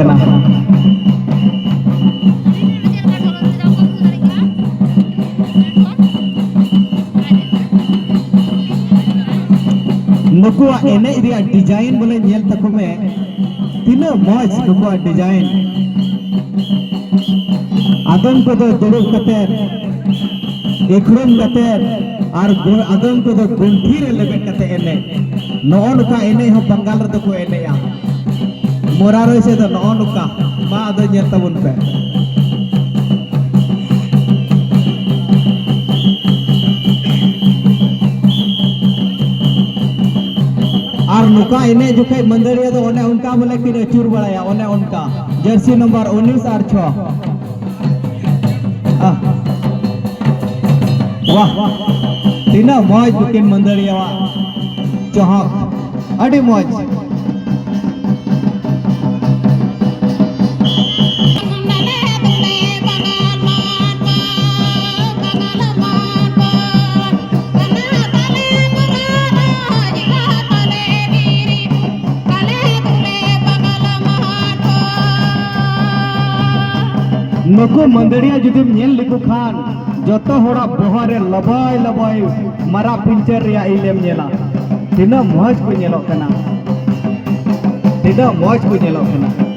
kena. Nukua enek dia design boleh nyel takume. Tina moj nukua design. Adam ko do duruk kater, ekrom kater, ar adam ko do gunthi re lebet kate enek. Non ka enek ho Bengal re ko enek ya. Moraro se do non ka ma ado nyel tabun pe. और नुका इन्हें जो कई मंदिरिया तो उन्हें उनका बोले कि चूर बढ़ाया उन्हें उनका जर्सी नंबर 19 और 6 वाह तीना मौज बुकिन मंदिरिया वा चौहाक अड़ी मौज नुकु मंदिरिया जुदी नेल लिखु खान जोतो होड़ा बोहरे लबाय लबाय मरा पिंचर रिया इलेम नेला तिना मौज को नेलो कना तिना मौज को नेलो कना